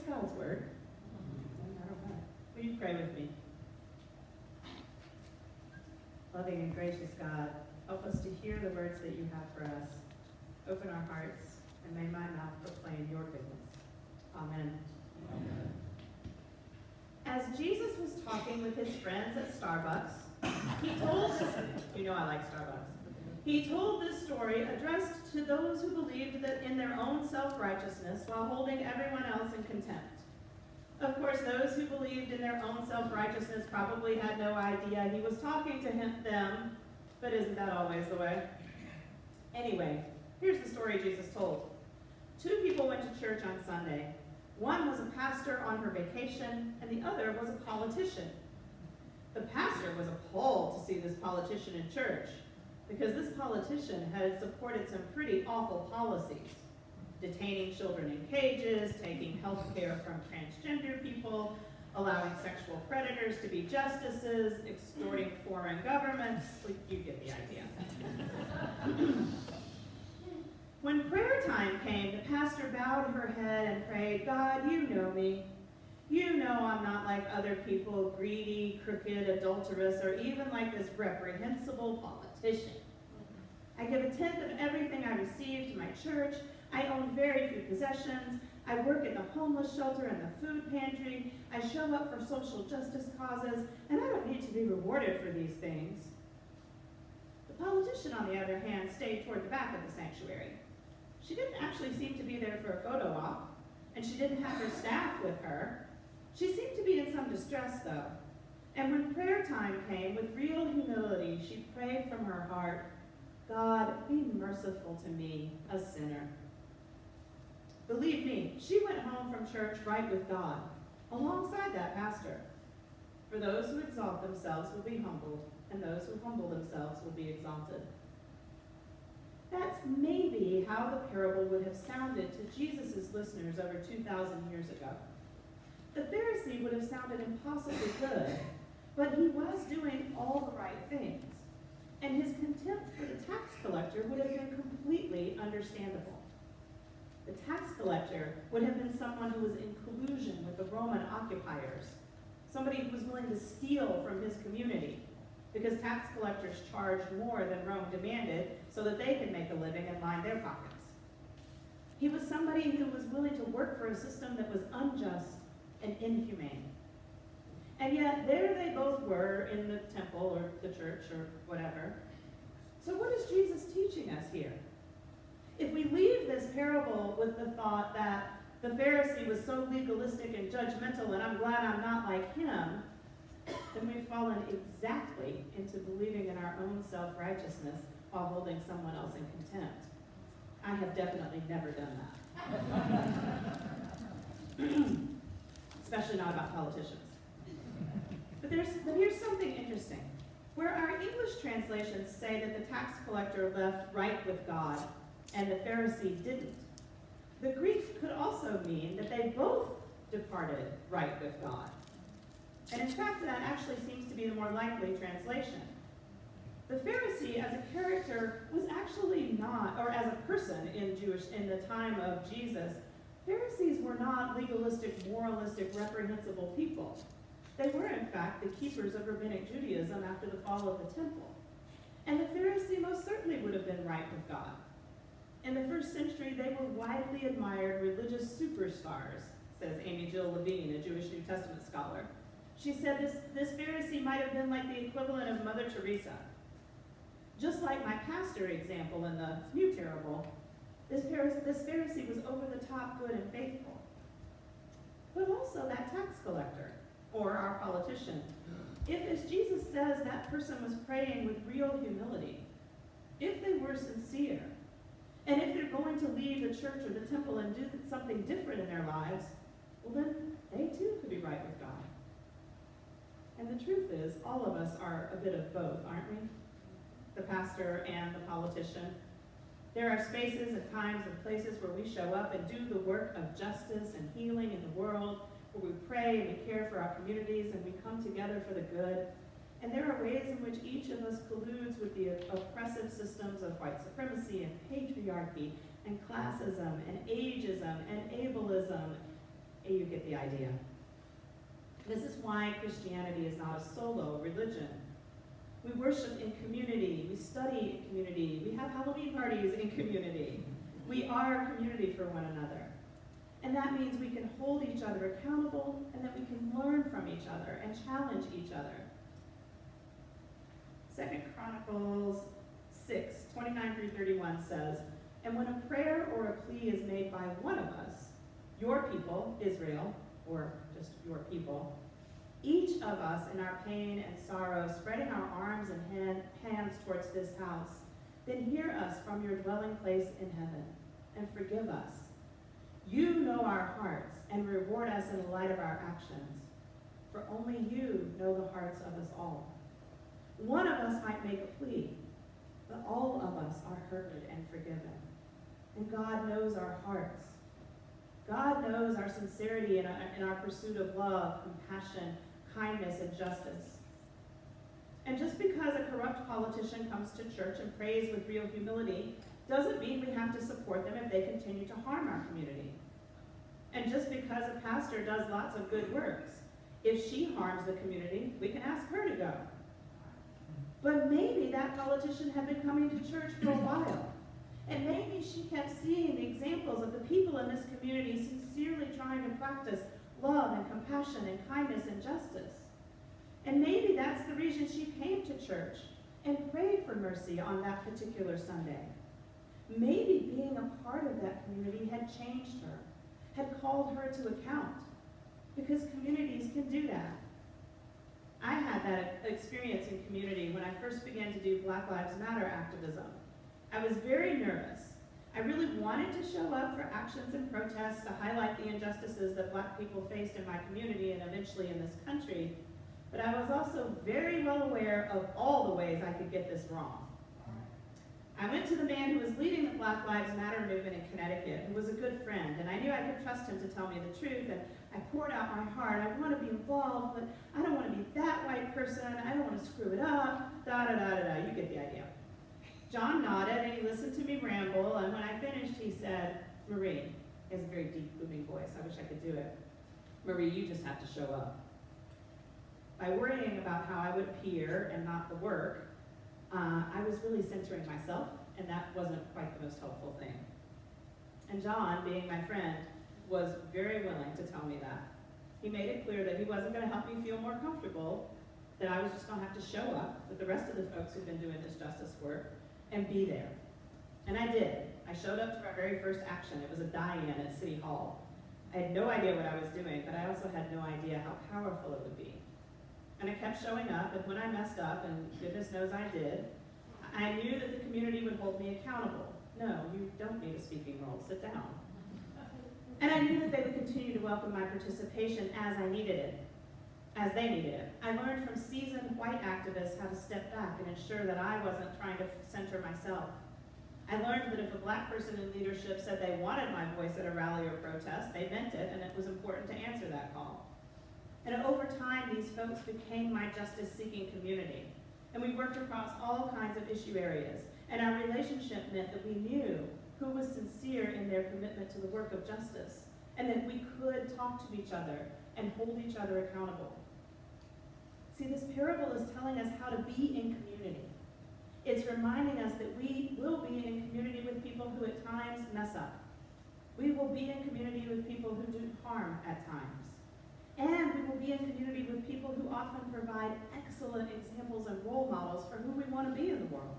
God's word. Will you pray with me? Loving and gracious God, help us to hear the words that you have for us. Open our hearts, and may my mouth proclaim your goodness. Amen. Amen. As Jesus was talking with his friends at Starbucks, he told this, you know I like Starbucks. He told this story addressed to those who believed that in their own self-righteousness while holding everyone else in contempt. Of course, those who believed in their own self-righteousness probably had no idea he was talking to them, but isn't that always the way? Anyway, here's the story Jesus told. Two people went to church on Sunday. One was a pastor on her vacation, and the other was a politician. The pastor was appalled to see this politician in church, because this politician had supported some pretty awful policies. Detaining children in cages, taking health care from transgender people, allowing sexual predators to be justices, extorting foreign governments. You get the idea. When prayer time came, the pastor bowed her head and prayed, God, you know me. You know I'm not like other people, greedy, crooked, adulterous, or even like this reprehensible politician. I give a tenth of everything I receive to my church. I own very few possessions. I work in the homeless shelter and the food pantry. I show up for social justice causes, and I don't need to be rewarded for these things. The politician, on the other hand, stayed toward the back of the sanctuary. She didn't actually seem to be there for a photo op, and she didn't have her staff with her. She seemed to be in some distress, though. And when prayer time came, with real humility, she prayed from her heart, God, be merciful to me, a sinner. Believe me, she went home from church right with God, alongside that pastor. For those who exalt themselves will be humbled, and those who humble themselves will be exalted. That's maybe how the parable would have sounded to Jesus' listeners over 2,000 years ago. The Pharisee would have sounded impossibly good, but he was doing all the right things. And his contempt for the tax collector would have been completely understandable. The tax collector would have been someone who was in collusion with the Roman occupiers, somebody who was willing to steal from his community, because tax collectors charged more than Rome demanded so that they could make a living and line their pockets. He was somebody who was willing to work for a system that was unjust and inhumane. And yet, there they both were in the temple or the church or whatever. So what is Jesus teaching us here? If we leave this parable with the thought that the Pharisee was so legalistic and judgmental and I'm glad I'm not like him, then we've fallen exactly into believing in our own self-righteousness while holding someone else in contempt. I have definitely never done that. Especially not about politicians. But here's something interesting. Where our English translations say that the tax collector left right with God and the Pharisee didn't, the Greek could also mean that they both departed right with God. And in fact, that actually seems to be the more likely translation. The Pharisee as a character was actually not, or as a person in the time of Jesus, Pharisees were not legalistic, moralistic, reprehensible people. They were, in fact, the keepers of rabbinic Judaism after the fall of the temple. And the Pharisee most certainly would have been right with God. In the first century, they were widely admired religious superstars, says Amy Jill Levine, a Jewish New Testament scholar. She said this Pharisee might have been like the equivalent of Mother Teresa. Just like my pastor example in the new parable, this Pharisee was over the top good and faithful. But also that tax collector, or our politician. If, as Jesus says, that person was praying with real humility, if they were sincere, and if they're going to leave the church or the temple and do something different in their lives, well then they too could be right with God. And the truth is, all of us are a bit of both, aren't we? The pastor and the politician. There are spaces and times and places where we show up and do the work of justice and healing in the world, where we pray and we care for our communities and we come together for the good. And there are ways in which each of us colludes with the oppressive systems of white supremacy and patriarchy and classism and ageism and ableism You get the idea. This is why Christianity is not a solo religion. We worship in community, we study in community, we have Halloween parties in community. We are a community for one another. And that means we can hold each other accountable and that we can learn from each other and challenge each other. 2 Chronicles 6:29-31 says, "And when a prayer or a plea is made by one of us, your people, Israel, or just your people, each of us in our pain and sorrow, spreading our arms and hands towards this house, then hear us from your dwelling place in heaven, and forgive us. You know our hearts, and reward us in the light of our actions. For only you know the hearts of us all. One of us might make a plea, but all of us are heard and forgiven. And God knows our hearts. God knows our sincerity in our pursuit of love, compassion, kindness, and justice. And just because a corrupt politician comes to church and prays with real humility doesn't mean we have to support them if they continue to harm our community. And just because a pastor does lots of good works, if she harms the community, we can ask her to go. But maybe that politician had been coming to church for a while, and maybe she kept seeing the examples of the people in this community sincerely trying to practice love and compassion and kindness and justice. And maybe that's the reason she came to church and prayed for mercy on that particular Sunday. Maybe being a part of that community had changed her, had called her to account, because communities can do that. I had that experience in community when I first began to do Black Lives Matter activism. I was very nervous. I really wanted to show up for actions and protests to highlight the injustices that Black people faced in my community and eventually in this country, but I was also very well aware of all the ways I could get this wrong. I went to the man who was leading the Black Lives Matter movement in Connecticut, who was a good friend, and I knew I could trust him to tell me the truth, and I poured out my heart. I want to be involved, but I don't want to be that white person. I don't want to screw it up, da-da-da-da-da. You get the idea. John nodded, and he listened to me ramble, and when I finished, he said, "Marie," he has a very deep, booming voice. I wish I could do it. "Marie, you just have to show up." By worrying about how I would appear and not the work, I was really centering myself, and that wasn't quite the most helpful thing. And John, being my friend, was very willing to tell me that. He made it clear that he wasn't going to help me feel more comfortable, that I was just going to have to show up with the rest of the folks who've been doing this justice work and be there. And I did. I showed up to our very first action. It was a die-in at City Hall. I had no idea what I was doing, but I also had no idea how powerful it would be. And I kept showing up, and when I messed up, and goodness knows I did, I knew that the community would hold me accountable. No, you don't need a speaking role, sit down. And I knew that they would continue to welcome my participation as I needed it, as they needed it. I learned from seasoned white activists how to step back and ensure that I wasn't trying to center myself. I learned that if a Black person in leadership said they wanted my voice at a rally or protest, they meant it, and it was important to answer that call. And over time, these folks became my justice-seeking community. And we worked across all kinds of issue areas. And our relationship meant that we knew who was sincere in their commitment to the work of justice, and that we could talk to each other and hold each other accountable. See, this parable is telling us how to be in community. It's reminding us that we will be in community with people who at times mess up. We will be in community with people who do harm at times. And we will be in community with people who often provide excellent examples and role models for who we want to be in the world.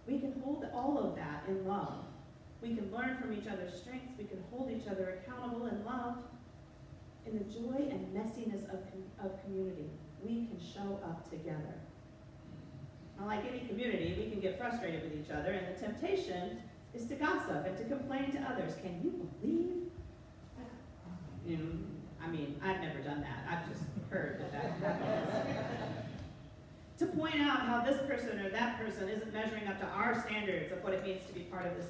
We can hold all of that in love. We can learn from each other's strengths. We can hold each other accountable in love. In the joy and messiness of community, we can show up together. Now, like any community, we can get frustrated with each other, and the temptation is to gossip and to complain to others. Can you believe? I've never done that. I've just heard that happens. To point out how this person or that person isn't measuring up to our standards of what it means to be part of this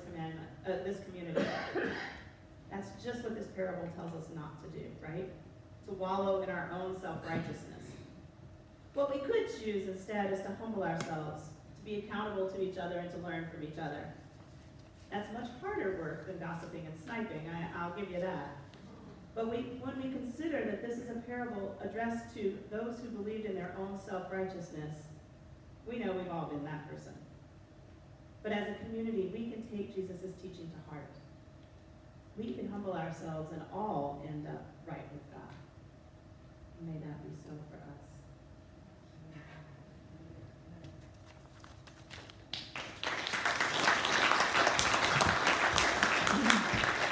community. That's just what this parable tells us not to do, right? To wallow in our own self-righteousness. What we could choose instead is to humble ourselves, to be accountable to each other, and to learn from each other. That's much harder work than gossiping and sniping, I'll give you that. But when we consider that this is a parable addressed to those who believed in their own self-righteousness, we know we've all been that person. But as a community, we can take Jesus' teaching to heart. We can humble ourselves and all end up right with God. May that be so for us.